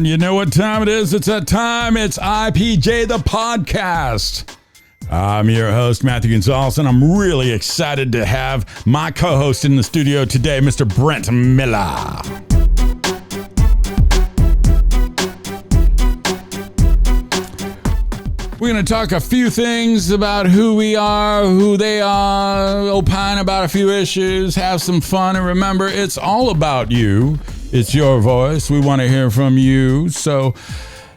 And you know what time it is? It's that time. It's IPJ, the podcast. I'm your host, Matthew Gonzalez, and I'm really excited to have my co-host in the studio today, Mr. Brent Miller. We're going to talk a few things about who we are, who they are, opine about a few issues, have some fun, and remember, it's all about you. It's your voice. We want to hear from you. So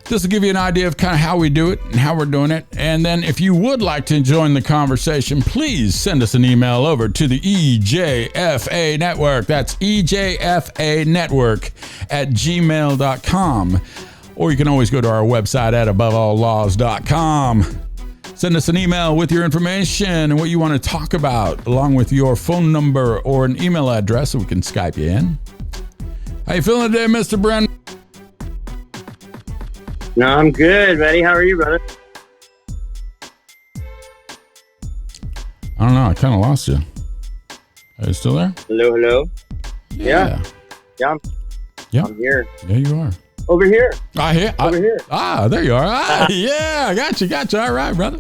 this will give you an idea of kind of how we do it and how we're doing it. And then if you would like to join the conversation, please send us an email over to the EJFA Network. That's EJFA Network at gmail.com. Or you can always go to our website at abovealllaws.com. Send us an email with your information and what you want to talk about, along with your phone number or an email address so we can Skype you in. How you feeling today, Mr. Brent? No, I'm good, buddy. How are you, brother? I don't know. I kind of lost you. Are you still there? Hello? Yeah. I'm here. Yeah, you are. Over here. Over here. There you are. Yeah, I got you. All right, brother.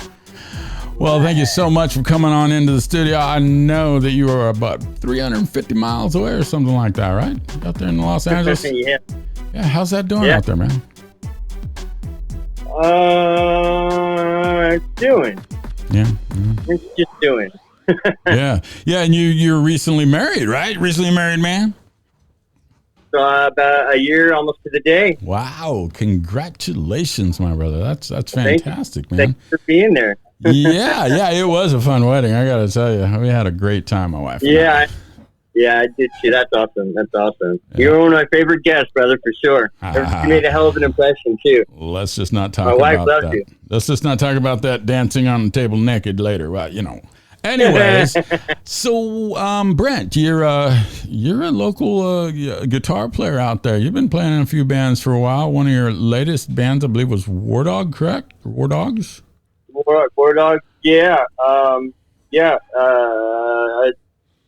Well, thank you so much for coming on into the studio. I know that you are about 350 miles away or something like that, right? Out there in Los Angeles? Yeah. Yeah, how's that doing out there, man? It's doing. Yeah. It's just doing. Yeah, and you're recently married, right? Recently married man? So about a year, almost to the day. Wow! Congratulations, my brother. That's fantastic, man. Thanks for being there. yeah, it was a fun wedding. I got to tell you, we had a great time, my wife. I did see. That's awesome. Yeah. You're one of my favorite guests, brother, for sure. You made a hell of an impression too. Let's just not talk about that. My wife loves you. Let's just not talk about that dancing on the table naked later. Well, you know. Anyways, so Brent, you're a local guitar player out there. You've been playing in a few bands for a while. One of your latest bands, I believe, was War Dog, correct? War Dogs? War Dogs, yeah. A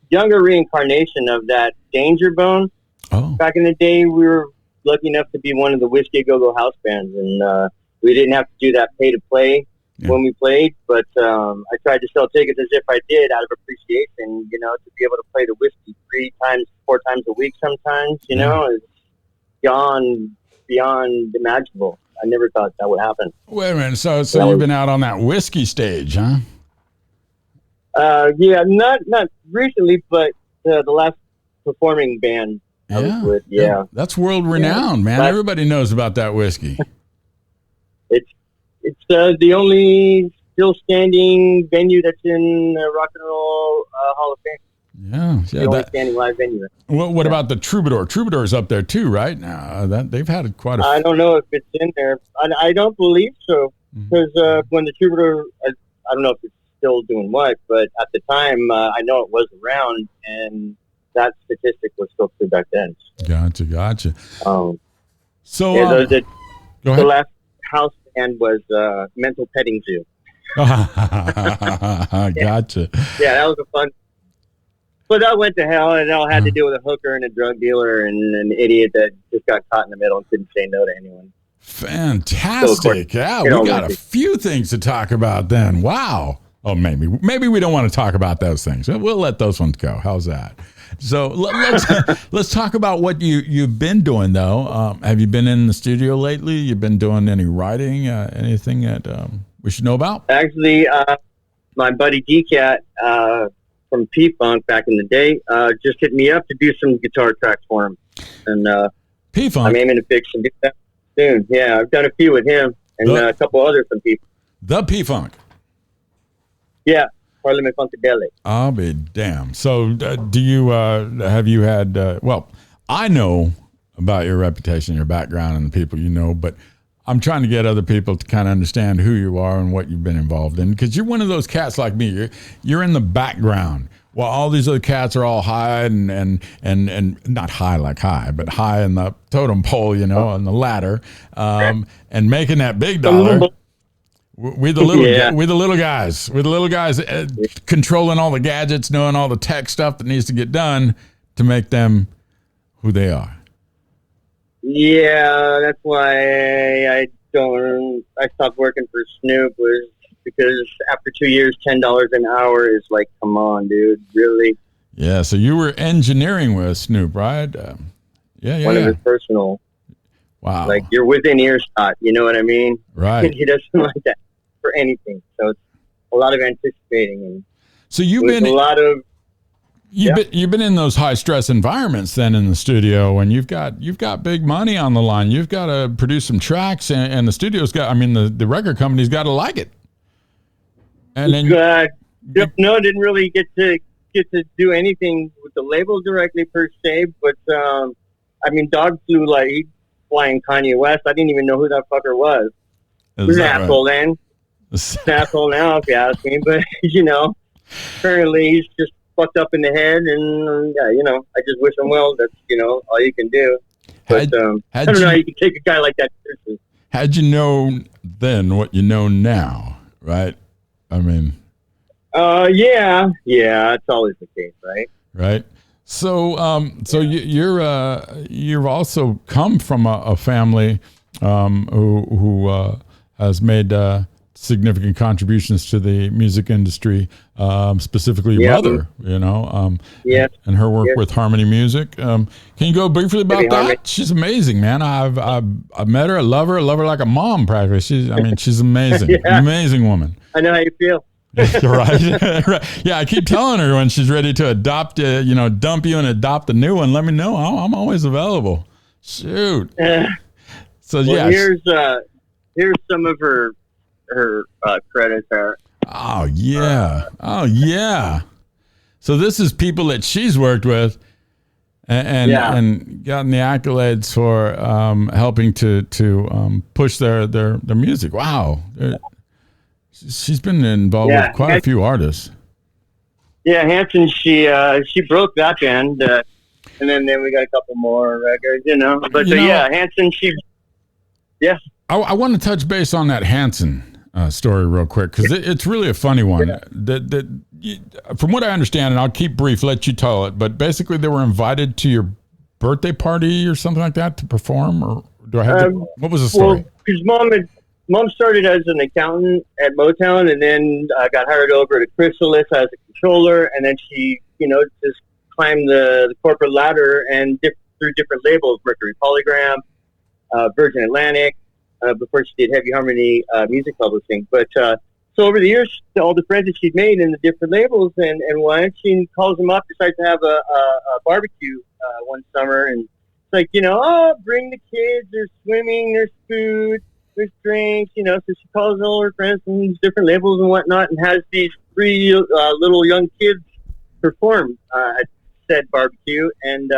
younger reincarnation of that Danger Bone. Oh. Back in the day, we were lucky enough to be one of the Whiskey Go-Go house bands, and we didn't have to do that pay-to-play. Yeah. When we played, but I tried to sell tickets as if I did out of appreciation, to be able to play the Whiskey 4 times a week sometimes, is beyond imaginable. I never thought that would happen. Wait a minute, so you've been out on that Whiskey stage, huh? Yeah, not recently, but the last performing band I was with, yeah. That's world renowned, man. Everybody knows about that Whiskey. It's the only still standing venue that's in the Rock and Roll Hall of Fame. Yeah. The only standing live venue. What about the Troubadour? Troubadour's up there too, right? They've had quite a. I don't know if it's in there. I don't believe so, because when the Troubadour, I don't know if it's still doing what, but at the time I know it was around, and that statistic was still true back then. Gotcha. Go ahead. The last house and was Mental Petting Zoo. Gotcha. Yeah, that was a fun. But that went to hell, and it all had to do with a hooker and a drug dealer and an idiot that just got caught in the middle and couldn't say no to anyone. Fantastic. Yeah, we got a few things to talk about then. Wow. Oh, maybe we don't want to talk about those things. We'll let those ones go. How's that? So let's talk about what you've been doing, though. Have you been in the studio lately? You've been doing any writing, anything that we should know about? Actually, my buddy D-Cat from P-Funk back in the day just hit me up to do some guitar tracks for him. And P-Funk? I'm aiming to fix some stuff soon. Yeah, I've done a few with him and a couple others from P-Funk. The P-Funk? Yeah. Parliament Funkadelic. I'll be damned. So do you have you had I know about your reputation, your background, and the people you know, but I'm trying to get other people to kind of understand who you are and what you've been involved in, because you're one of those cats like me. You're in the background while all these other cats are all high and not high like high, but high in the totem pole, on the ladder, and making that big dollar. We're the little guys. Controlling all the gadgets, knowing all the tech stuff that needs to get done to make them who they are. Yeah, that's why I stopped working for Snoop, was because after 2 years, $10 an hour is like, come on, dude, really? Yeah, so you were engineering with Snoop, right? One of his personal. Wow. Like, you're within earshot, you know what I mean? Right. He doesn't like that for anything. So it's a lot of anticipating. And so you've been a lot of... You've been in those high stress environments then in the studio, and you've got big money on the line. You've got to produce some tracks, and the studio's got. I mean, the record company's got to like it. And then didn't really get to do anything with the label directly per se, but I mean, Dog flew like he flying Kanye West. I didn't even know who that fucker was. He's an asshole then. He's an asshole now, if you ask me. But currently he's just fucked up in the head, and I just wish him well. That's all you can do. But I don't know how you can take a guy like that seriously. Had you known then what you know now, right? I mean, yeah, it's always the case, right? Right. So, you've also come from a family who has made significant contributions to the music industry, specifically your mother, and her work with Harmony Music. Can you go briefly about that? She's amazing, man. I've met her. I love her like a mom, practically. She's amazing. Amazing woman. I know how you feel. Right. Yeah, I keep telling her when she's ready to adopt, dump you and adopt a new one. Let me know. I'm always available. Shoot. So yeah. Here's some of her credits are. Oh yeah. So this is people that she's worked with, and gotten the accolades for helping to push their music. Wow. She's been involved with quite a few artists. Yeah, Hanson, she broke that band, and then we got a couple more records, But Hanson, I want to touch base on that Hanson story real quick, because it's really a funny one. From what I understand, and I'll keep brief, let you tell it, but basically they were invited to your birthday party or something like that to perform, or do I have what was the story? Well, because Mom started as an accountant at Motown, and then got hired over to Chrysalis as a controller, and then she, just climbed the corporate ladder and through different labels, Mercury Polygram, Virgin Atlantic, before she did Heavy Harmony Music Publishing. But so over the years, all the friends that she'd made in the different labels, and one, she calls them up, decides to have a barbecue one summer, and it's like, bring the kids, there's swimming, there's food, there's drinks, so she calls all her friends from these different labels and whatnot, and has these 3 little young kids perform at said barbecue, and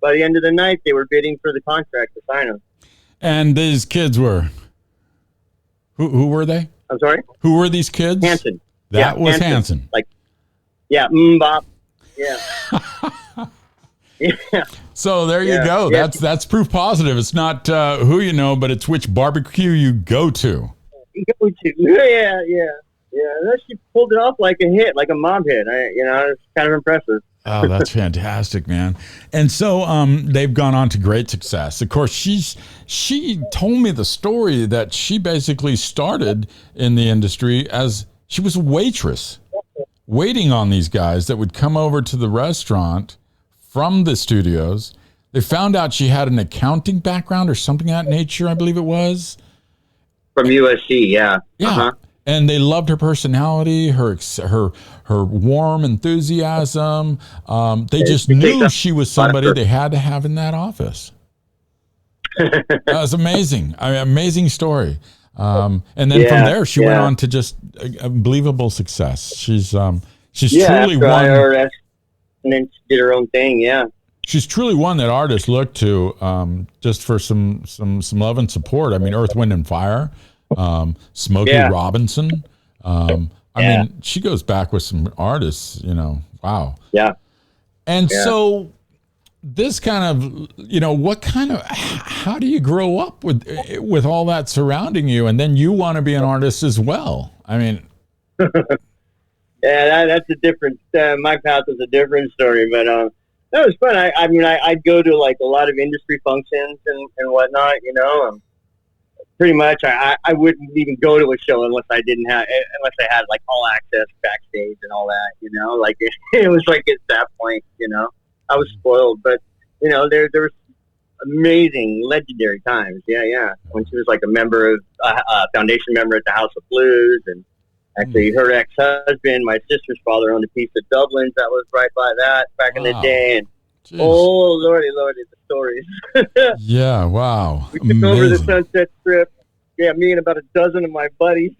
by the end of the night, they were bidding for the contract to sign them. And these kids were? Who were they? I'm sorry? Who were these kids? Hanson. That was Hanson. Like, Bop. Yeah. Yeah. So there you go. Yeah. That's proof positive. It's not who you know, but it's which barbecue you go to. Yeah. She pulled it off like a hit, like a mob hit. It's kind of impressive. Oh, that's fantastic, man. And so they've gone on to great success. Of course, she told me the story that she basically started in the industry as she was a waitress, waiting on these guys that would come over to the restaurant from the studios. They found out she had an accounting background or something of that nature, I believe it was. From USC, yeah. Yeah. Uh-huh. And they loved her personality, her warm enthusiasm. They just knew she was somebody they had to have in that office. That was amazing. Amazing story. And then from there, she went on to just unbelievable success. She's truly one. IRS, and then she did her own thing. Yeah. She's truly one that artists look to just for some love and support. I mean, Earth, Wind, and Fire. Smokey Robinson. I mean, she goes back with some artists, wow. Yeah. And so this kind of, how do you grow up with all that surrounding you? And then you want to be an artist as well. I mean, that's a different, my path is a different story, but, That was fun. I mean, I'd go to like a lot of industry functions and whatnot, you know. Pretty much, I wouldn't even go to a show unless I had like all access backstage and all that, you know. Like it was like at that point, you know, I was spoiled, but you know, there was amazing, legendary times. Yeah. When she was like a member of foundation member at the House of Blues, and actually her ex-husband, my sister's father, owned a piece of Dublin's that was right by that back in the day. And Jeez. oh lordy, the stories. Yeah, wow. We took over the Sunset Strip. Yeah, me and about a dozen of my buddies.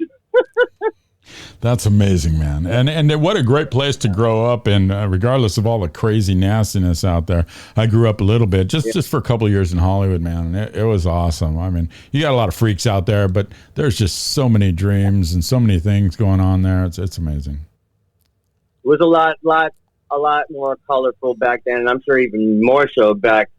That's amazing, man. And what a great place to grow up in, regardless of all the crazy nastiness out there. I grew up a little bit, just for a couple of years in Hollywood, man. And it was awesome. I mean, you got a lot of freaks out there, but there's just so many dreams and so many things going on there. It's amazing. It was a lot more colorful back then, and I'm sure even more so back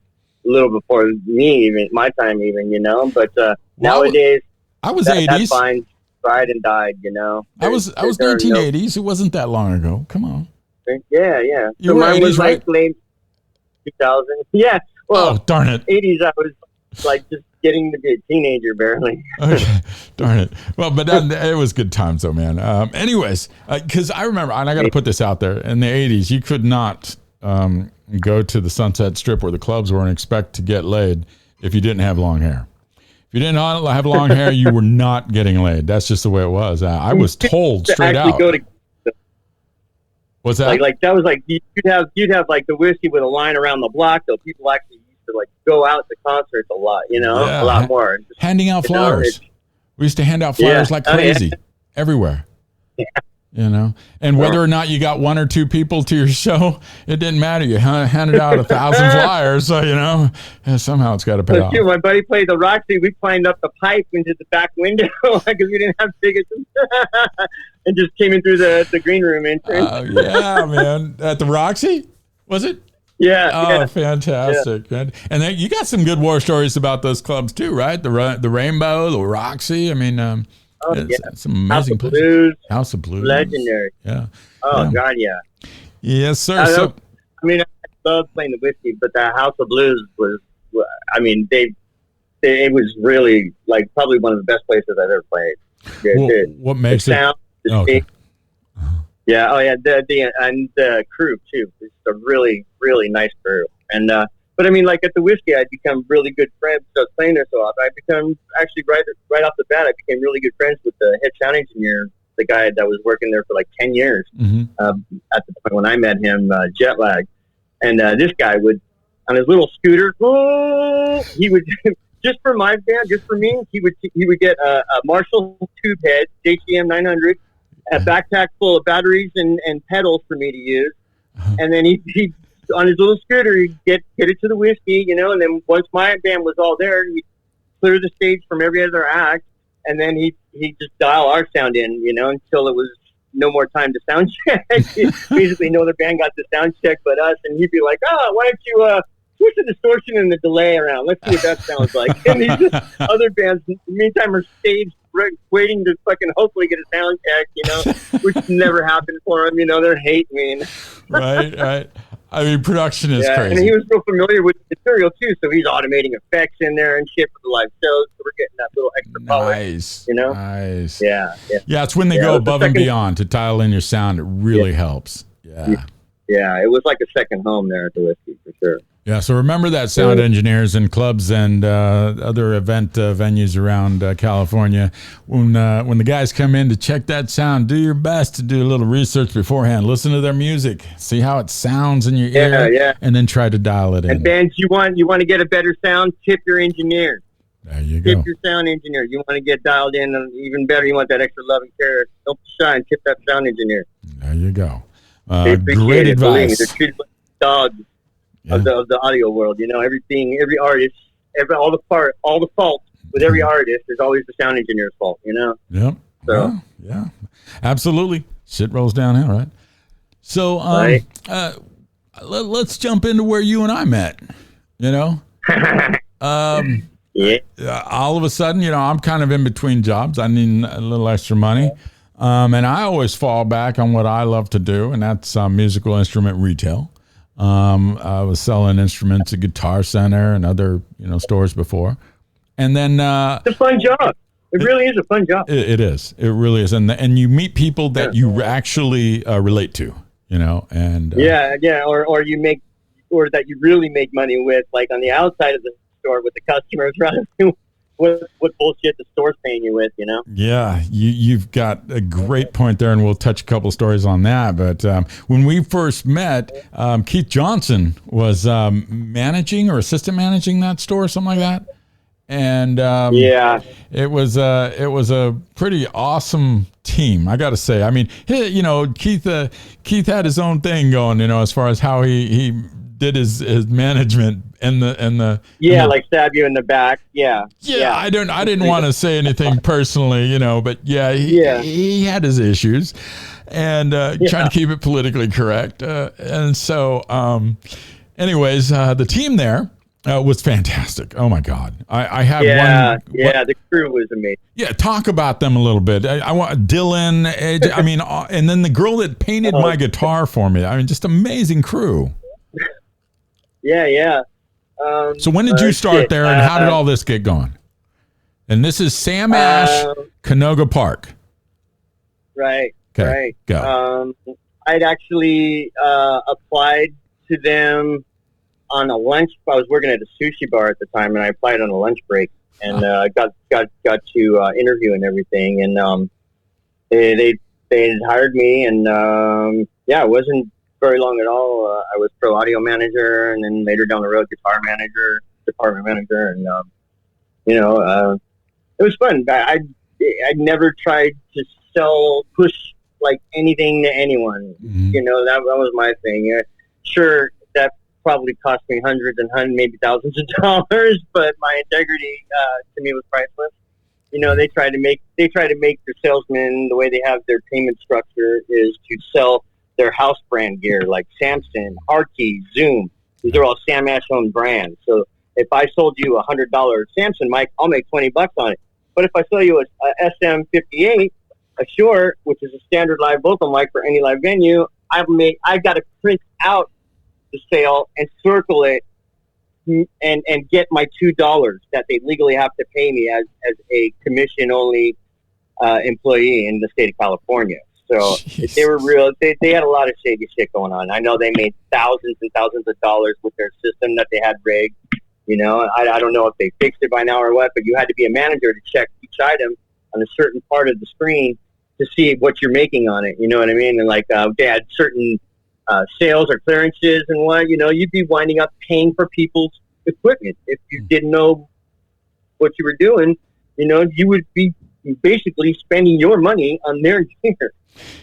a little before me, even my time, even, you know. But nowadays, I was that 80s. Fine died and died, you know. I was 1980s. It wasn't that long ago. Come on. Yeah. You were 80s, right? Like late 2000. Yeah. Well, oh, darn it. 80s, I was like just getting to be a teenager barely. Okay. Darn it. Well, but it was good times though, man. Anyways, because I remember, and I got to put this out there, in the 80s, you could not go to the Sunset Strip where the clubs were and expect to get laid if you didn't have long hair. If you didn't have long hair, you were not getting laid. That's just the way it was. I was told straight out. What's that? Like that was like you'd have like the whiskey with a line around the block. Though people actually used to like go out to concerts a lot. You know, a lot more. Just, handing out flyers. We used to hand out flyers like crazy everywhere. Yeah. You know, and whether or not you got one or two people to your show, it didn't matter. You handed out 1,000 flyers, so you know somehow it's got to pay off. My buddy played the Roxy. We climbed up the pipe into the back window because we didn't have tickets, and just came in through the green room entrance. Yeah, man, at the Roxy, was it? Yeah. Oh, fantastic! Yeah. And then you got some good war stories about those clubs too, right? The Rainbow, the Roxy. I mean. It's an amazing place. House of Blues. Legendary. Yeah. Oh, yeah. God, yeah. Yes, sir. I mean, I love playing the whiskey, but the House of Blues was, I mean, it was really, like, probably one of the best places I've ever played. What makes the sound, it? Okay. Yeah, oh, yeah, and the crew, too. It's a really, really nice crew. And, but I mean, like at the whiskey, I'd become really good friends. So I was playing there so often. I become actually right off the bat, I became really good friends with the head sound engineer, the guy that was working there for like 10 years. Mm-hmm. At the point when I met him, jet lag, and this guy would on his little scooter. He would just for my band, just for me. He would get a Marshall tube head JCM 900, a backpack full of batteries and pedals for me to use, and then he on his little scooter, he'd get it to the whiskey, you know, and then once my band was all there, he'd clear the stage from every other act, and then he'd just dial our sound in, you know, until it was no more time to sound check. Basically, no other band got the sound check but us, and he'd be like, why don't you switch the distortion and the delay around? Let's see what that sounds like. And these other bands, in the meantime, are staged waiting to fucking hopefully get a sound check, you know, which never happened for them, you know, they're hate me. Right. I mean, production is crazy. And he was real familiar with the material, too, so he's automating effects in there and shit for the live shows, so we're getting that little extra power. Nice. You know? Nice. Yeah. Yeah, it's when they go above and beyond to dial in your sound. It really helps. Yeah, it was like a second home there at the whiskey, for sure. Yeah, so remember that, sound engineers in clubs and other event venues around California. When the guys come in to check that sound, do your best to do a little research beforehand. Listen to their music, see how it sounds in your ear, and then try to dial it in. And bands, you want to get a better sound, tip your engineer. There you go. Tip your sound engineer. You want to get dialed in even better. You want that extra love and care. Don't be shy and tip that sound engineer. There you go. Great advice. They're treated like dogs. Of the audio world, you know, every artist, all the fault with every artist is always the sound engineer's fault, you know? Yep. So, yeah, absolutely. Shit rolls downhill, right? So, let's jump into where you and I met, you know? All of a sudden, you know, I'm kind of in between jobs. I need a little extra money. And I always fall back on what I love to do, and that's musical instrument retail. I was selling instruments at Guitar Center and other, stores before. And then it's a fun job. It really is a fun job. It is. It really is. And you meet people that you actually relate to, and or you make, or that you really make money with, like on the outside of the store with the customers rather than what bullshit the store's paying you with, Yeah, you've got a great point there, and we'll touch a couple of stories on that. But when we first met, Keith Johnson was managing or assistant managing that store, something like that. And it was a pretty awesome team, I got to say. I mean, Keith had his own thing going, as far as how he did his management and the like stab you in the back. Yeah. I didn't want to say anything personally, but he had his issues and trying to keep it politically correct. And so, anyways, the team there was fantastic. Oh my God. I had one. Yeah. The crew was amazing. Yeah. Talk about them a little bit. I want Dylan, AJ, and then the girl that painted my guitar for me. I mean, just amazing crew. Yeah. So when did you start there, and how did all this get going? And this is Sam Ash, Canoga Park. Right. Okay, right. Go. I'd actually applied to them on a lunch. I was working at a sushi bar at the time, and I applied on a lunch break, and got to interview and everything. And they had hired me, and it wasn't very long at all. I was pro audio manager, and then later down the road, guitar manager, department manager, and it was fun. I never tried to push like anything to anyone. Mm-hmm. That was my thing. Sure, that probably cost me hundreds and maybe thousands of dollars, but my integrity to me was priceless. They try to make their salesmen, the way they have their payment structure is to sell their house brand gear like Samson, Harkey, Zoom. These are all Sam Ash owned brands. So if I sold you $100 Samson mic, I'll make $20 on it. But if I sell you a SM58, a Shure, which is a standard live vocal mic for any live venue, I've got to print out the sale and circle it and get my $2 that they legally have to pay me as a commission only employee in the state of California. So they were real. They had a lot of shady shit going on. I know they made thousands and thousands of dollars with their system that they had rigged. I don't know if they fixed it by now or what, but you had to be a manager to check each item on a certain part of the screen to see what you're making on it. You know what I mean? And they had certain sales or clearances and what, you'd be winding up paying for people's equipment. If you didn't know what you were doing, you would be basically spending your money on their gear.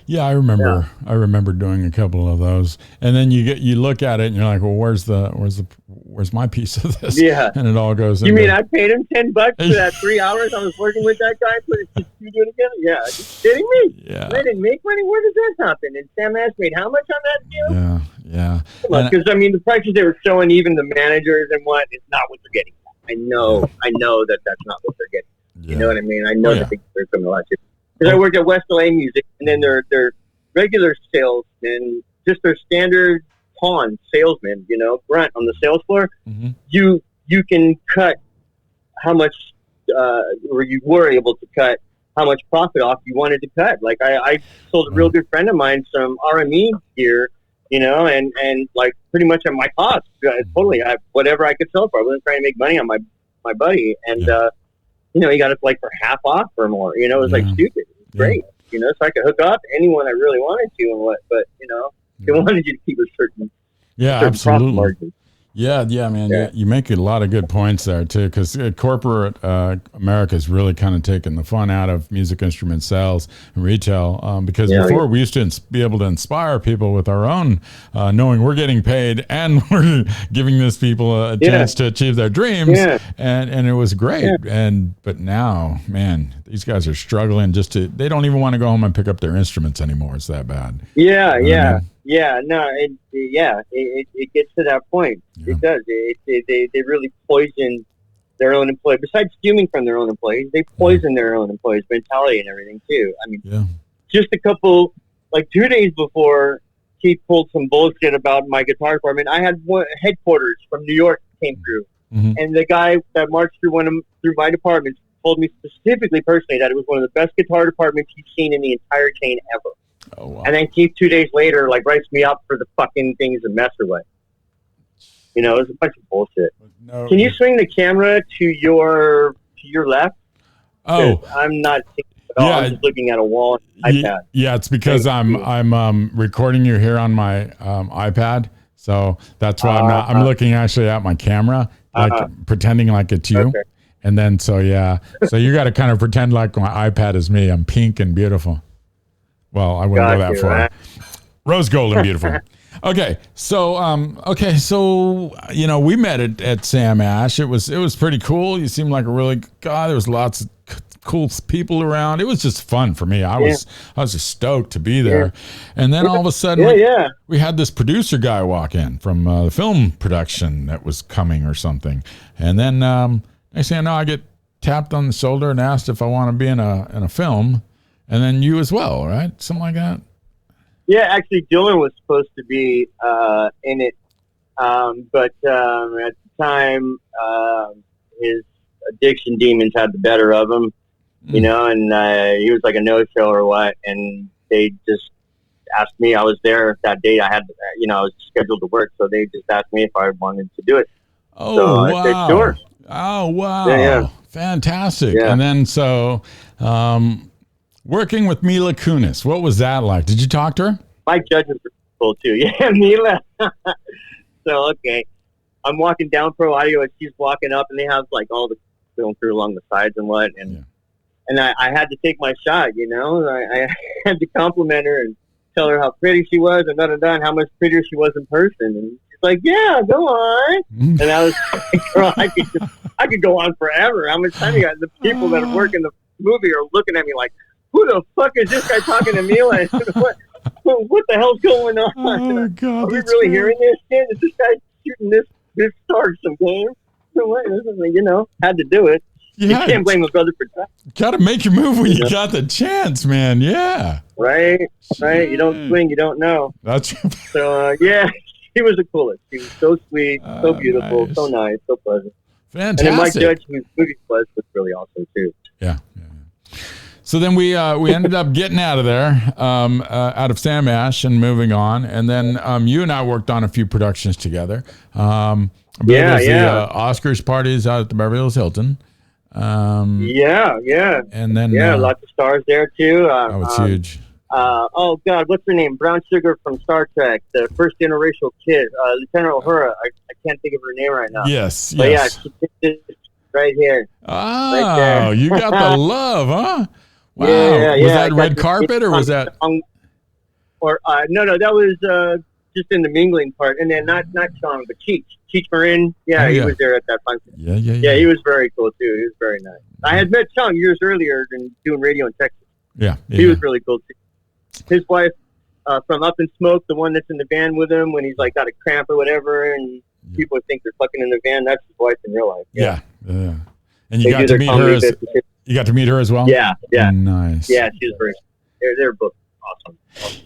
Yeah, I remember. Yeah. I remember doing a couple of those, and then you look at it and you're like, well, where's my piece of this? Yeah, and it all goes. You mean I paid him $10 for that 3 hours I was working with that guy? Put it studio together? Yeah, are you kidding me? Yeah, I didn't make money. Where does that happen? And Sam Ash made how much on that deal? Yeah. Because the prices they were showing, even the managers and what, it's not what they're getting. I know that that's not what they're getting. Yeah. You know what I mean? I know that they're coming a lot cheaper. Because I worked at West LA Music, and then their regular salesmen, just their standard pawn salesmen, Brent on the sales floor, mm-hmm. you can cut how much, or you were able to cut how much profit off you wanted to cut. Like I sold a real good friend of mine some RME gear, and like pretty much at my cost, totally, whatever I could sell for. I wasn't trying to make money on my buddy, and he got it like for half off or more. It was like stupid. It was great. So I could hook up anyone I really wanted to and what, but they wanted you to keep a certain absolutely. Profit margin. Yeah, man. Yeah. You make a lot of good points there too, because corporate America is really kind of taking the fun out of music instrument sales and retail. Because before we used to be able to inspire people with our own, knowing we're getting paid and we're giving these people a chance to achieve their dreams, and it was great. But now, man, these guys are struggling they don't even want to go home and pick up their instruments anymore. It's that bad. It gets to that point. It does. They really poison their own employees. Besides stealing from their own employees, they poison their own employees' mentality and everything too. I mean, just a couple, like 2 days before he pulled some bullshit about my guitar department. I had headquarters from New York came through, and the guy that marched through through my department told me specifically, personally, that it was one of the best guitar departments he's seen in the entire chain ever. Oh, wow. And then Keith 2 days later, like, writes me up for the fucking things a mess away. You know, it was a bunch of bullshit. No. Can you swing the camera to your left? Oh, I'm not seeing it at all. Yeah. I'm just looking at a wall iPad. Yeah, it's because I'm recording you here on my iPad, so that's why I'm looking actually at my camera, like pretending like it's you. Okay. And then so you got to kind of pretend like my iPad is me. I'm pink and beautiful. Well, I wouldn't go that far. Right? Rose gold and beautiful. Okay, so you know, we met at Sam Ash. It was pretty cool. You seemed like a really guy. There was lots of cool people around. It was just fun for me. I was just stoked to be there. And then all of a sudden, we had this producer guy walk in from the film production that was coming or something. And then next thing I know, I get tapped on the shoulder and asked if I want to be in a film. And then you as well, right? Something like that. Yeah, actually, Dylan was supposed to be in it, but at the time, his addiction demons had the better of him, you know, and he was like a no-show or what, and they just asked me. I was there that day. I had, you know, I was scheduled to work, so they just asked me if I wanted to do it. Oh, so wow. I said, sure. Oh, wow. Yeah. Fantastic. Yeah. And then working with Mila Kunis, what was that like? Did you talk to her? Mike Judge is cool too. Yeah, Mila. So, okay. I'm walking down Pro Audio and she's walking up and they have like all the film crew along the sides and what. And I had to take my shot, you know. I had to compliment her and tell her how pretty she was and and how much prettier she was in person. And she's like, yeah, go on. And I was like, girl, I could go on forever. How much time you got? The people that work in the movie are looking at me like, who the fuck is this guy talking to Mila? What the hell's going on? Oh, God, are we really hearing this shit? Is this guy shooting this star some game? You know, had to do it. Yeah, you can't blame a brother for that. Got to make your move when you got the chance, man. Yeah. Right. You don't swing, you don't know. That's so. She was the coolest. She was so sweet, so beautiful, so nice, so pleasant. Fantastic. And then Mike Judge, whose movie was really awesome too. Yeah. So then we ended up getting out of there, out of Sam Ash and moving on. And then you and I worked on a few productions together. The Oscars parties out at the Beverly Hills Hilton. And then lots of stars there too. That was huge. Oh God, what's her name? Brown Sugar from Star Trek, the first interracial kid, Lieutenant Uhura. I can't think of her name right now. Yes. But yeah, she did this right here. Oh, right there. You got the love, huh? Wow. Yeah. Was that red carpet or was that? No, that was just in the mingling part, and then not Sean, but Cheech Marin. Yeah, he was there at that function. Yeah, he was very cool too. He was very nice. I had met Sean years earlier and doing radio in Texas. Yeah. He was really cool too. His wife from Up in Smoke, the one that's in the van with him when he's like got a cramp or whatever, and people think they're fucking in the van. That's his wife in real life. Yeah. And you got to meet her. You got to meet her as well. Yeah. Nice. Yeah, she was very. They're both awesome.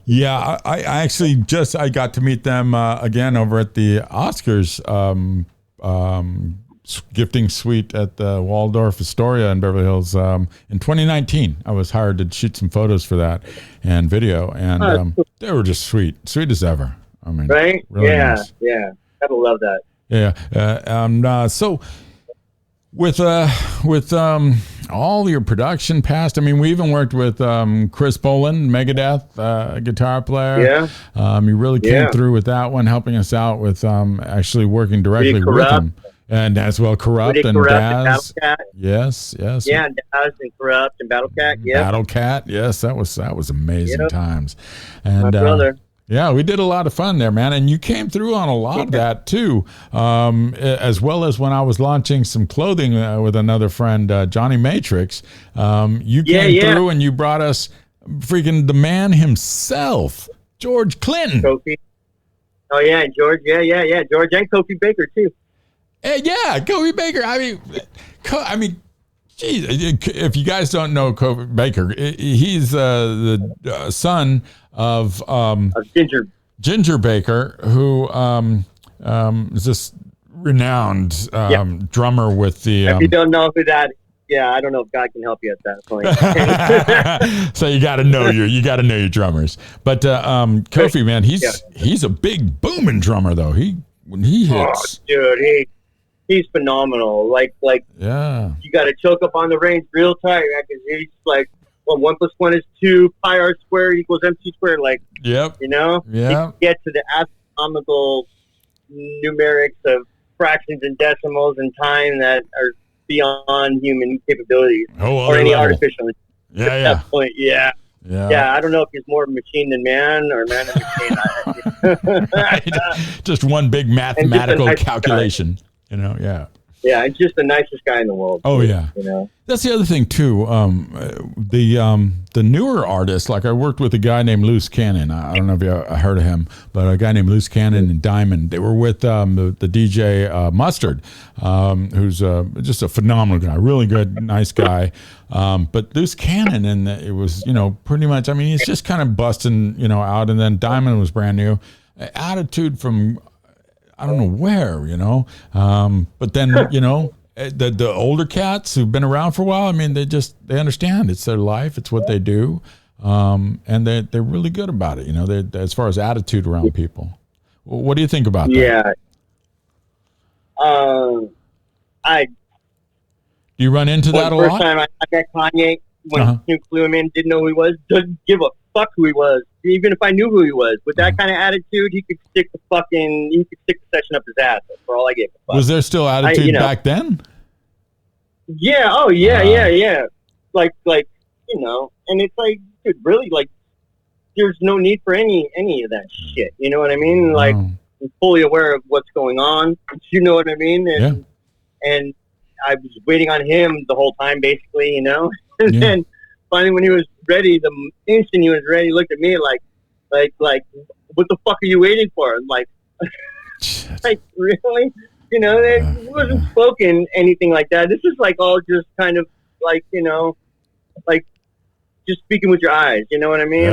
Yeah, I actually I got to meet them again over at the Oscars gifting suite at the Waldorf Astoria in Beverly Hills in 2019. I was hired to shoot some photos for that and video, and they were just sweet as ever. I mean, right? Really nice. Yeah. Gotta love that. Yeah. So with all your production past, I mean, we even worked with Chris Boland, Megadeth, guitar player. Yeah. You really came through with that one, helping us out with actually working directly with him. And as well, Corrupt and Daz. Yes. Yeah, Daz and Corrupt and Battle Cat. Yeah. Battle Cat. Yes, that was amazing times. And my brother. Yeah, we did a lot of fun there, man. And you came through on a lot of that too, as well as when I was launching some clothing with another friend, Johnny Matrix. You came through and you brought us freaking the man himself, George Clinton. Kofi. Oh yeah, George. Yeah. George and Kofi Baker too. Yeah, Kofi Baker. I mean, geez, if you guys don't know Kofi Baker, he's the son of Ginger Ginger Baker, who is this renowned drummer with the. If you don't know who that, I don't know if God can help you at that point. So you got to know your drummers. But Kofi, man, he's a big booming drummer though. When he hits, dude, he's phenomenal. Like you got to choke up on the range real tight because he's like, well, 1 + 1 is 2, pi r squared equals mc squared. Like, yep, you know, he can get to the astronomical numerics of fractions and decimals and time that are beyond human capabilities or any level. Artificial. At that point, yeah. I don't know if he's more machine than man or man than machine. Just one big mathematical calculation, you know. Yeah, and just the nicest guy in the world. Oh, yeah. You know, that's the other thing too. The newer artists, like I worked with a guy named Loose Cannon. I don't know if you heard of him, but a guy named Loose Cannon and Diamond. They were with the DJ Mustard, who's just a phenomenal guy, really good, nice guy. But Loose Cannon, and it was, you know, pretty much. I mean, he's just kind of busting, you know, out. And then Diamond was brand new. Attitude from I don't know where, you know. But then, you know, the older cats who've been around for a while, I mean, they understand it's their life, it's what they do, and they're really good about it, you know. They as far as attitude around people. What do you think about that? Yeah. Do you run into that a lot? First time I met Kanye when Snoop flew him in, didn't know who he was, didn't give a fuck who he was. Even if I knew who he was, with that kind of attitude, he could stick the session up his ass. That's for all I gave a fuck. Was there still attitude back then? Yeah. Oh, yeah. Like, you know, and it's like, dude, really, like, there's no need for any of that shit. You know what I mean? Like, I'm fully aware of what's going on. You know what I mean? And I was waiting on him the whole time, basically, you know? And then finally when he was ready, the instant he was ready, he looked at me like, what the fuck are you waiting for? And like, like, really? You know, it wasn't spoken anything like that. This is like all just kind of like, you know, like just speaking with your eyes. You know what I mean?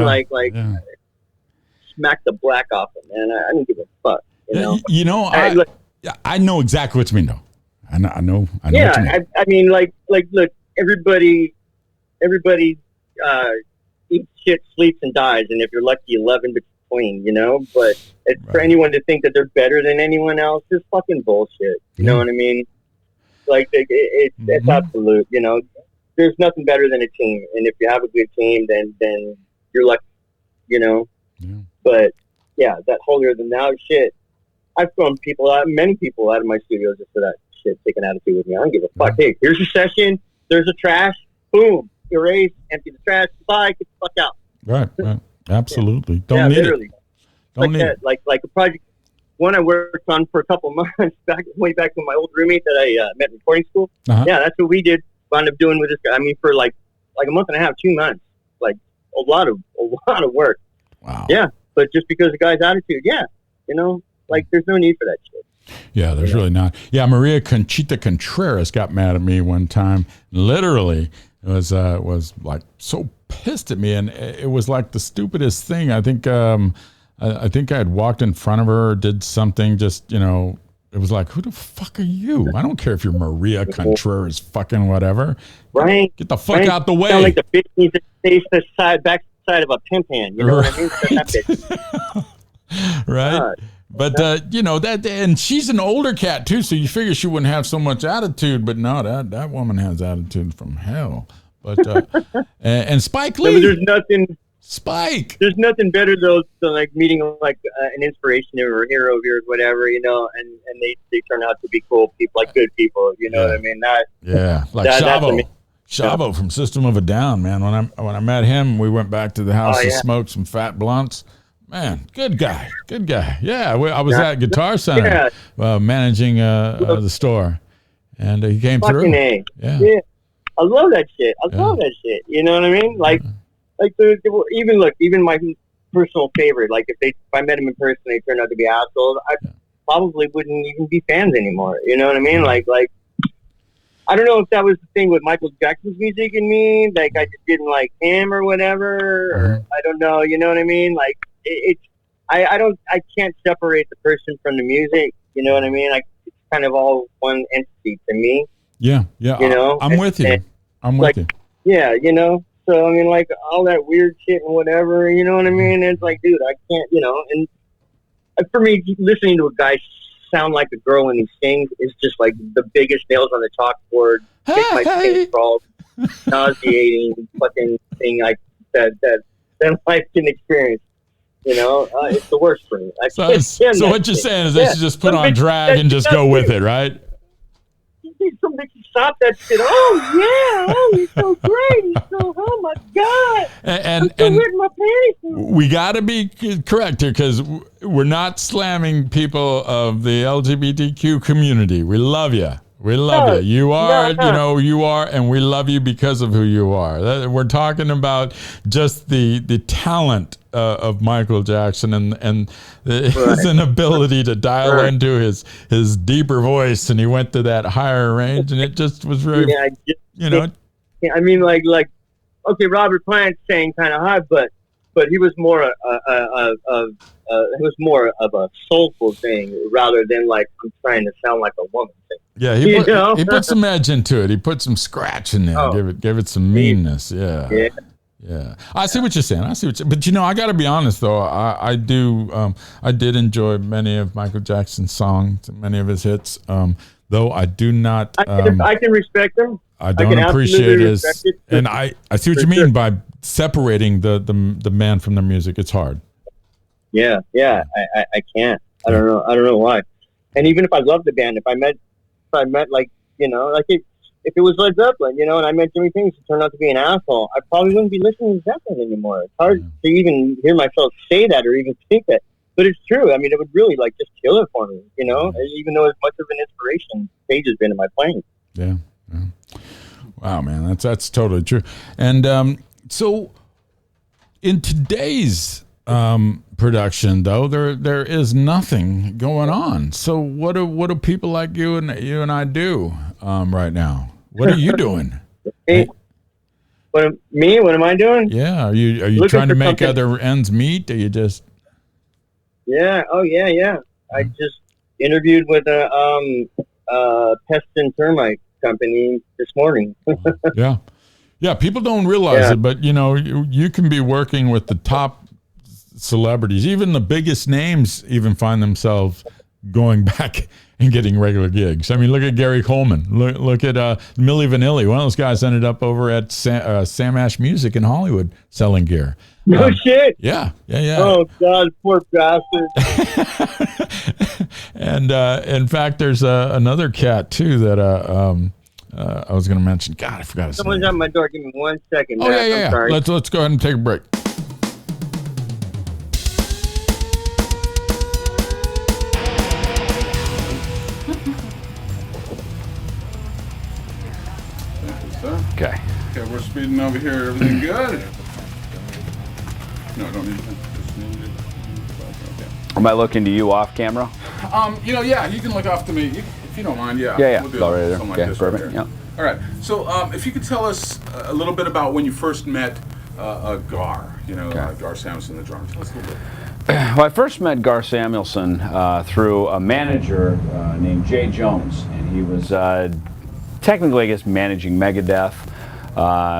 Smack the black off him, man. I don't give a fuck. You know? I know exactly what you mean, though. I know. Yeah, what you mean. I mean, like, look, everybody eats shit, sleeps, and dies, and if you're lucky, 11 between, you know. But for anyone to think that they're better than anyone else is fucking bullshit. You know what I mean? Like, it's absolute. You know, there's nothing better than a team, and if you have a good team, then you're lucky. You know. Yeah. But yeah, that holier than thou shit. I've thrown many people out of my studios just for that shit, taking attitude with me. I don't give a fuck. Hey, here's your session. There's a trash. Boom. Erase. Empty the trash. Bye. Get the fuck out. Right. Absolutely. Don't need it. Don't need it. Like a project. One I worked on for a couple of months way back with my old roommate that I met in recording school. Yeah, that's what we did. Wound up doing with this guy. I mean, for like a month and a half, 2 months. Like a lot of work. Wow. Yeah, but just because the guy's attitude, you know, like there's no need for that shit. Yeah, there's really not. Yeah, Maria Conchita Contreras got mad at me one time. Literally, was like so pissed at me, and it was like the stupidest thing. I think I had walked in front of her, or did something. Just, you know, it was like, who the fuck are you? I don't care if you're Maria Contreras, fucking whatever. Right. Get the fuck out the way. Sound like the bitch needs to face the backside of a pimp hand. You know what I mean? Right. But you know that, and she's an older cat too, so you figure she wouldn't have so much attitude. But no, that woman has attitude from hell. But and Spike Lee, there's nothing. Spike. There's nothing better though than like meeting like an inspiration or a hero of yours, whatever, you know, and they turn out to be cool people, like good people. You know what I mean? Like Chavo from System of a Down, man. When I met him, we went back to the house to smoke some fat blunts. Man, good guy. Yeah, I was at Guitar Center managing the store, and he came through. Yeah, I love that shit. You know what I mean? Like even my personal favorite. Like if I met him in person, they turned out to be assholes. I probably wouldn't even be fans anymore. You know what I mean? Like I don't know if that was the thing with Michael Jackson's music and me. Like I just didn't like him or whatever. Or I don't know. You know what I mean? Like. I can't separate the person from the music. You know what I mean? It's kind of all one entity to me. Yeah. You know, I'm with you. I'm with you. Yeah, you know. So I mean, like all that weird shit and whatever. You know what I mean? It's like, dude, I can't. You know, and for me, listening to a guy sound like a girl when he sings is just like the biggest nails on the chalkboard. Makes my skin crawl, nauseating fucking thing like that life can experience. You know, it's the worst for me. So what you're saying is they should just put on drag and just go with it, right? Somebody can stop that shit. Oh yeah, oh he's so great. He's so, oh my god. And my panties. We got to be correct here because we're not slamming people of the LGBTQ community. We love you. We love you. You are, you know, you are, and we love you because of who you are. We're talking about just the talent of Michael Jackson and his inability to dial into his deeper voice, and he went to that higher range, and it just was very, you know. I mean, like, okay, Robert Plant sang kind of high, but he was more of a soulful thing rather than like I'm trying to sound like a woman thing. Yeah, he put some edge into it. He put some scratch in there. Gave it some meanness. Yeah. I see what you're saying. But you know, I got to be honest though. I did enjoy many of Michael Jackson's songs, many of his hits. Though I do not. I can respect them. I don't appreciate his, and I see what you mean by separating the man from the music. It's hard. Yeah, I can't. I don't know why. And even if I loved the band, if I met like, you know, like if it was Led Zeppelin, you know, and I met Jimmy Page and turned out to be an asshole, I probably wouldn't be listening to Zeppelin anymore. It's hard to even hear myself say that or even think that. But it's true. I mean, it would really like just kill it for me, you know, even though as much of an inspiration Page has been in my playing. Yeah. Wow, man, that's totally true. And so in today's production, though, there is nothing going on. So what do people like you and I do right now? What are you doing? What am I doing? Yeah, are you trying to make other ends meet? Are you just? Yeah. Oh yeah. I just interviewed with a pest and termite company this morning. Yeah. People don't realize it, but you know, you can be working with the top celebrities, even the biggest names, even find themselves going back and getting regular gigs. I mean, look at Gary Coleman. Look at Milli Vanilli. One of those guys ended up over at Sam Ash Music in Hollywood selling gear. No shit. Yeah. Oh God, poor bastard. And in fact, there's another cat too that I was going to mention. God, I forgot his name. Someone's at my door. Give me 1 second. Oh yeah. Sorry. Let's go ahead and take a break. Okay, we're speeding over here. Everything good? No, I don't need that. Just need it. Okay. Am I looking to you off camera? You know, yeah, you can look off to me if you don't mind. Yeah. Yeah. We'll do Right there. something like Okay, this perfect. right Yeah. All right. So, if you could tell us a little bit about when you first met Gar. You know, Gar Samuelson, the drummer. Tell us a little bit. Well, I first met Gar Samuelson through a manager named Jay Jones, and he was technically, I guess, managing Megadeth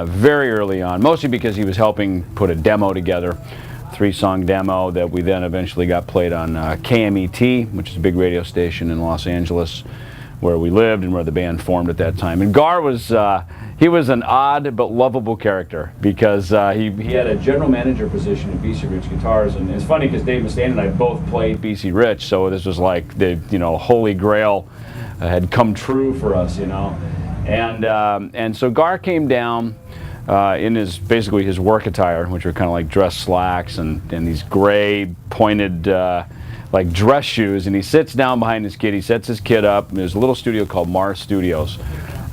very early on, mostly because he was helping put a demo together, 3-song demo that we then eventually got played on KMET, which is a big radio station in Los Angeles, where we lived and where the band formed at that time. And Gar was he was an odd but lovable character because he had a general manager position at BC Rich Guitars, and it's funny because Dave Mustaine and I both played BC Rich, so this was like the holy grail had come true for us, you know. And so Gar came down in basically his work attire, which were kind of like dress slacks and these gray pointed like dress shoes, and he sits down behind his kid. He sets his kid up. There's a little studio called Mars Studios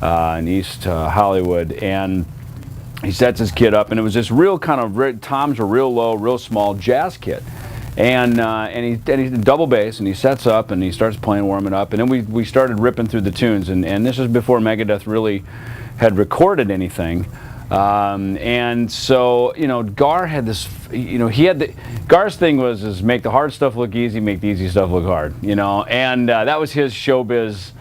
in East Hollywood, and he sets his kid up, and it was this real kind of toms were real low, real small jazz kit. And he's double bass, and he sets up and he starts playing, warming up, and then we started ripping through the tunes, and this was before Megadeth really had recorded anything. And so, Gar had this, Gar's thing was make the hard stuff look easy, make the easy stuff look hard, and that was his showbiz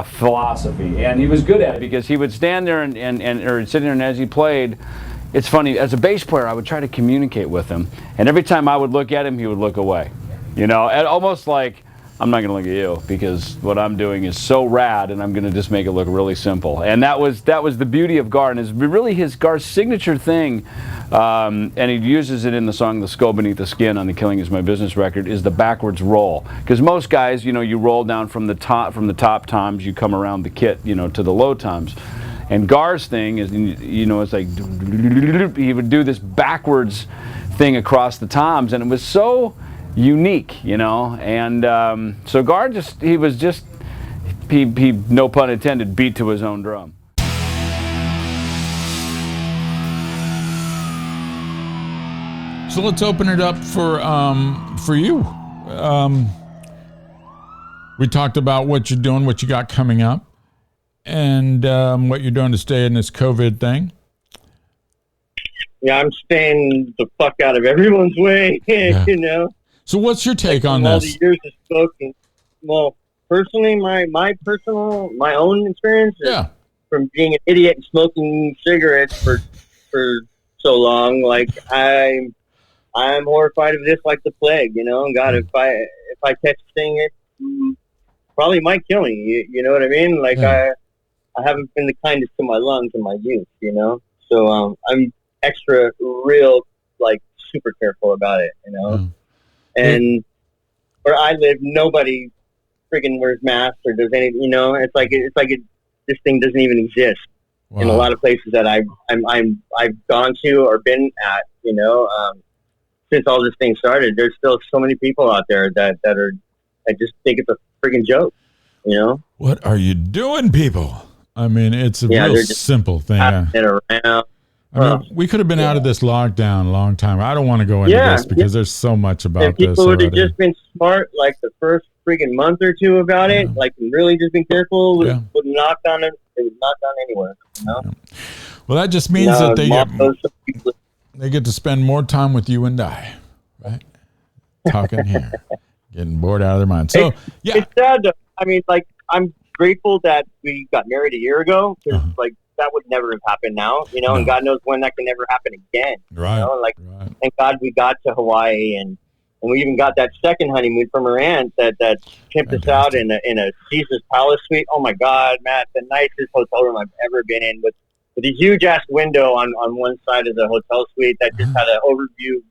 philosophy. And he was good at it because he would stand there or sit there, and as he played, it's funny, as a bass player, I would try to communicate with him, and every time I would look at him, he would look away, and almost like, I'm not going to look at you because what I'm doing is so rad, and I'm going to just make it look really simple. And that was the beauty of Gar, and it's really Gar's signature thing. And he uses it in the song "The Skull Beneath the Skin" on the "Killing Is My Business" record. Is the backwards roll, because most guys, you roll down from the top toms, you come around the kit, to the low toms. And Gar's thing is, it's like he would do this backwards thing across the toms, and it was so unique, and so Gar he no pun intended, beat to his own drum. So let's open it up for you. We talked about what you're doing, what you got coming up, and what you're doing to stay in this COVID thing. Yeah, I'm staying the fuck out of everyone's way, So what's your take on all this? the years of smoking. Well, personally, my own experience is from being an idiot and smoking cigarettes for so long. Like I'm horrified of this like the plague. God, if I catch this thing, it probably might kill me. You know what I mean? Like I haven't been the kindest to my lungs in my youth. So I'm extra real, like super careful about it. And where I live, nobody friggin' wears masks or does anything. It's like this thing doesn't even exist in a lot of places that I've gone to or been at. Since all this thing started, there's still so many people out there that just think it's a friggin' joke. What are you doing, people? I mean, it's a real simple thing. Around. We could have been out of this lockdown a long time. I don't want to go into this because there's so much about this. If people would have just been smart, like the first freaking month or two about it, like really just been careful, would knock on it. It would knock on anywhere. Well, that just means that they get to spend more time with you and I, right? Talking here, getting bored out of their minds. So it's sad though. I mean, like I'm grateful that we got married a year ago because that would never have happened now, and God knows when that can never happen again. Right. Thank God we got to Hawaii and we even got that second honeymoon from her aunt that pimped us out in a Caesar's Palace suite. Oh my God, Matt, the nicest hotel room I've ever been in with a huge ass window on one side of the hotel suite that just had an overview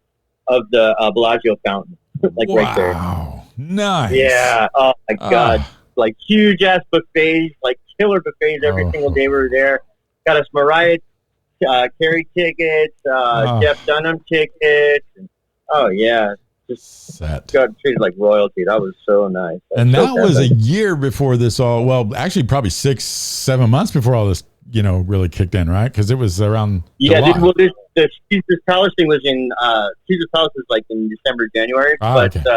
of the Bellagio fountain, right there. Wow. Nice. Yeah. Oh my God. Like huge ass buffets, like killer buffets every single day we were there. Got us Mariah Carey tickets, Jeff Dunham tickets. Just got treated like royalty. That was so nice. That was a year before this all. Well, actually, probably 6-7 months before all this, really kicked in, right? Because it was around. Yeah, the Caesar's Palace thing was in Caesar's Palace was like in December, January. Just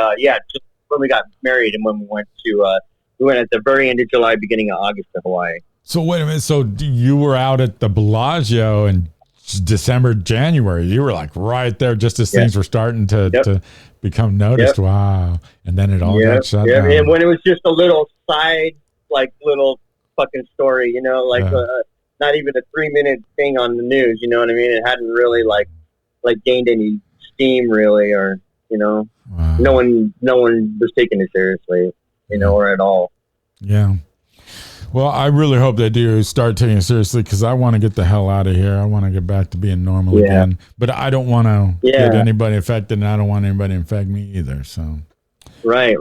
when we got married and when we went to. We went at the very end of July, beginning of August to Hawaii. So wait a minute. So you were out at the Bellagio in December, January. You were like right there just as things were starting to become noticed. Wow. And then it all got shut down. And when it was just a little side, like little fucking story, not even a 3-minute thing on the news. You know what I mean? It hadn't really like gained any steam really, or no one was taking it seriously. Or at all. Yeah. Well, I really hope they do start taking it seriously because I want to get the hell out of here. I want to get back to being normal again. But I don't want to get anybody affected, and I don't want anybody to infect me either. So. Right.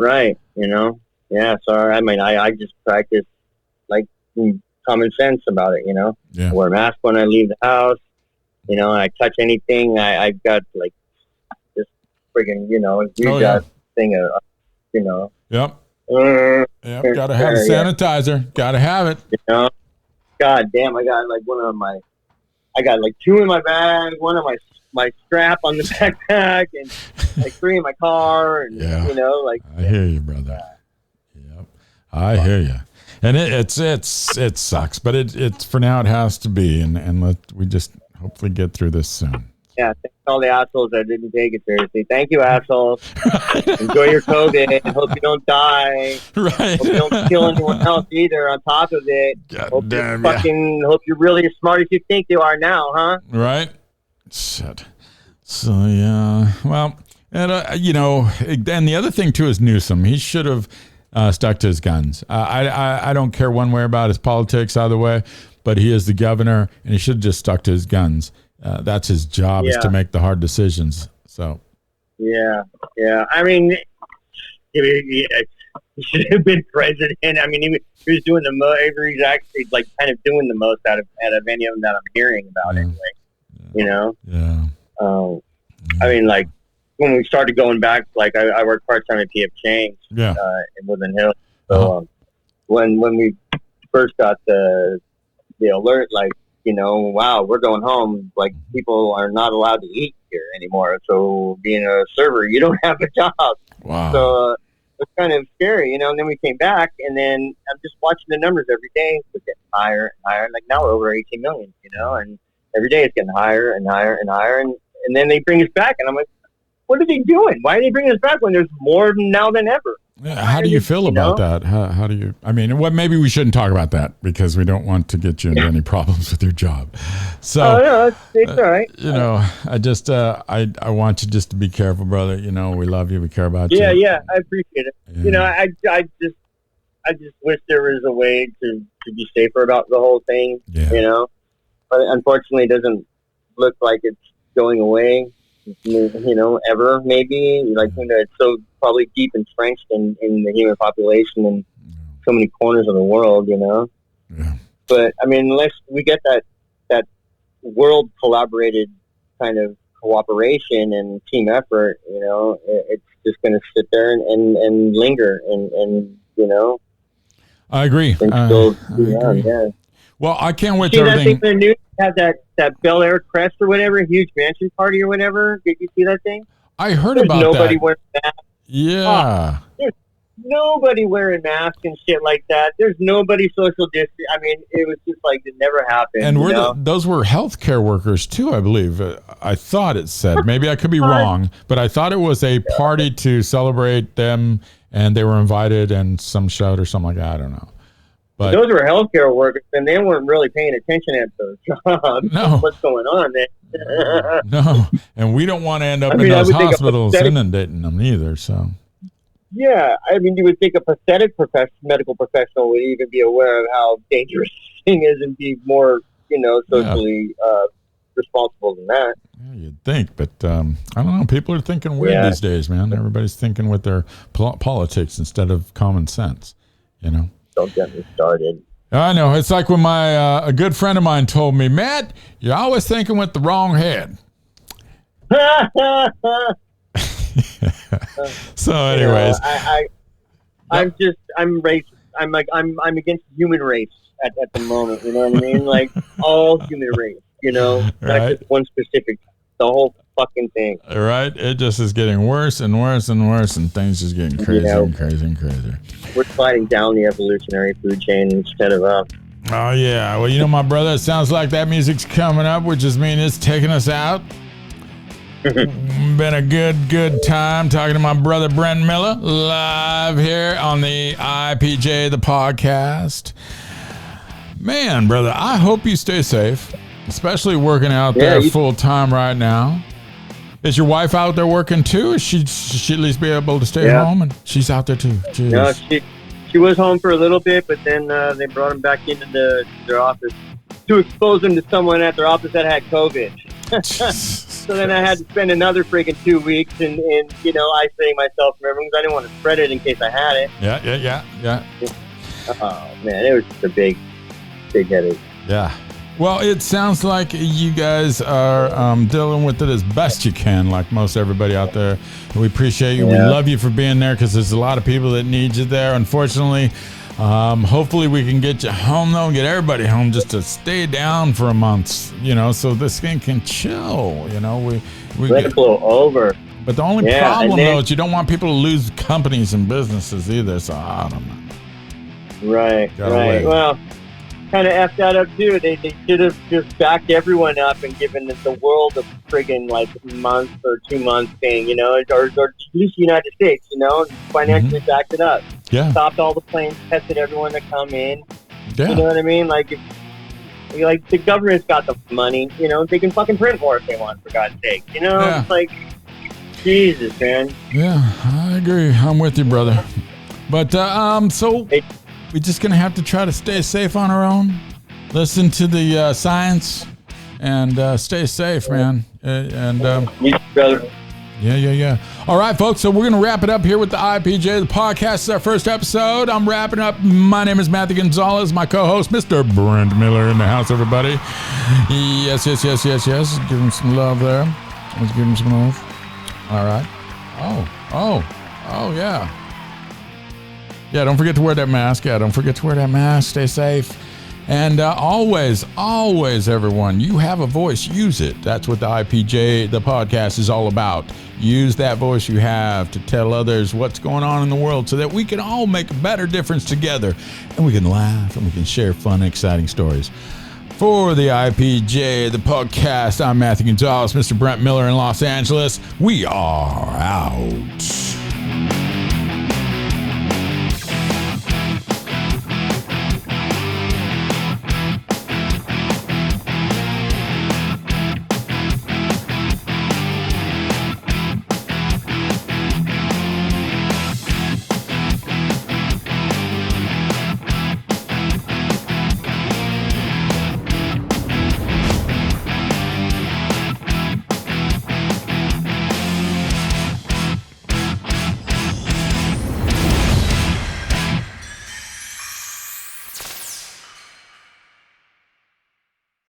Yeah. Sorry. I mean, I just practice like common sense about it. I wear a mask when I leave the house. And I touch anything. I've got like this friggin' thing of Yep. Gotta have the sanitizer. Gotta have it. God damn, I got like 2 in my bag, 1 on my strap on the backpack, and like 3 in my car, and I hear you, brother. Yep, I hear you. And it sucks, but it's for now it has to be, and we just hopefully get through this soon. Yeah, thanks to all the assholes that didn't take it seriously. Thank you, assholes. Enjoy your COVID. Hope you don't die. Right. Hope you don't kill anyone else either on top of it. Hope you're really as smart as you think you are now, huh? Right. Shit. So, yeah. Well, and, and the other thing, too, is Newsom. He should have stuck to his guns. I don't care one way about his politics either way, but he is the governor, and he should have just stuck to his guns. That's his job, is to make the hard decisions. So, yeah. I mean, he should have been president. I mean, he was doing the most. He's actually like kind of doing the most out of any of them that I'm hearing about. Anyway, you know. Yeah. I mean, like when we started going back, like I worked part time at PF Chang's in Woodland Hills. So when we first got the alert, like, you know, wow, we're going home. Like, people are not allowed to eat here anymore. So being a server, you don't have a job. Wow. So it's kind of scary, you know. And then we came back, and then I'm just watching the numbers every day. It's getting higher and higher. Like now we're over 18 million, you know, and every day it's getting higher and higher and higher. And then they bring us back, and I'm like, what are they doing? Why are they bringing us back when there's more now than ever? Yeah, how do you feel about that? How do you? I mean, maybe we shouldn't talk about that because we don't want to get you into any problems with your job. So, no, it's all right. You know, I just I want you just to be careful, brother. You know, we love you, we care about you. Yeah, I appreciate it. Yeah. You know, I just wish there was a way to be safer about the whole thing. Yeah. You know, but unfortunately, it doesn't look like it's going away. You know, ever maybe, like, you know, it's so probably deep entrenched in the human population in so many corners of the world, you know. Yeah. But I mean, unless we get that world collaborated kind of cooperation and team effort, you know, it's just going to sit there and linger and you know. I agree. Yeah. Well, I can't wait See to that everything. thing in the news had that Bel Air crest or whatever, huge mansion party or whatever. Did you see that thing? I heard There's about nobody that. wearing masks. Yeah. There's nobody wearing masks and shit like that. There's nobody social distancing. I mean, it was just like it never happened. And those were healthcare workers too, I believe. I thought it said. Maybe I could be wrong, but I thought it was a party to celebrate them, and they were invited, and some shout or something like that. I don't know. But those were healthcare workers, and they weren't really paying attention at their jobs. No. What's going on there? No, and we don't want to end up in I those would think hospitals inundating them either. So. Yeah, I mean, you would think a pathetic medical professional would even be aware of how dangerous this thing is and be more, you know, socially responsible than that. Yeah, you'd think, but I don't know. People are thinking weird these days, man. Everybody's thinking with their politics instead of common sense, you know. Don't get me started. I know. It's like when a good friend of mine told me, Matt, you're always thinking with the wrong head. So, anyways, I'm racist. I'm against human race at the moment. You know what I mean? Like all human race. You know, not just one specific. The whole fucking thing. Right? It just is getting worse and worse and worse, and things just getting crazy and crazy and crazy. We're sliding down the evolutionary food chain instead of up. Oh yeah. Well, you know, my brother, it sounds like that music's coming up, which just means it's taking us out. Been a good time talking to my brother Brent Miller live here on the IPJ, the podcast. Man, brother, I hope you stay safe, especially working out there full time right now. Is your wife out there working too? Or should she at least be able to stay home? And she's out there too. Jeez. No, she was home for a little bit, but then they brought him back into their office to expose him to someone at their office that had COVID. So then I had to spend another freaking 2 weeks in you know, isolating myself from everyone because I didn't want to spread it in case I had it. Yeah. Oh man, it was just a big headache. Yeah. Well, it sounds like you guys are dealing with it as best you can, like most everybody out there. We appreciate you. We love you for being there because there's a lot of people that need you there. Unfortunately, hopefully we can get you home, though, and get everybody home just to stay down for a month, you know, so this thing can chill, you know. We let it blow over. But the only problem, though, is you don't want people to lose companies and businesses either, so I don't know. Right. Got away. Well, kind of effed that up too. They should have just backed everyone up and given the world a friggin' like month or 2 months thing, or at least the United States, financially backed it up. Yeah. Stopped all the planes, tested everyone to come in. Yeah. You know what I mean? Like the government's got the money, they can fucking print more if they want, for God's sake. Yeah. It's like, Jesus, man. Yeah, I agree. I'm with you, brother. But so we're just gonna have to try to stay safe on our own. Listen to the science and stay safe, man. Brother. Yeah. All right, folks. So we're gonna wrap it up here with the IPJ. The podcast is our first episode. I'm wrapping up. My name is Matthew Gonzalez. My co-host, Mr. Brent Miller, in the house. Everybody. Yes. Give him some love there. Let's give him some love. All right. Oh, yeah. Yeah, don't forget to wear that mask. Stay safe. And always, everyone, you have a voice. Use it. That's what the IPJ, the podcast, is all about. Use that voice you have to tell others what's going on in the world so that we can all make a better difference together. And we can laugh and we can share fun, exciting stories. For the IPJ, the podcast, I'm Matthew Gonzalez, Mr. Brent Miller in Los Angeles. We are out.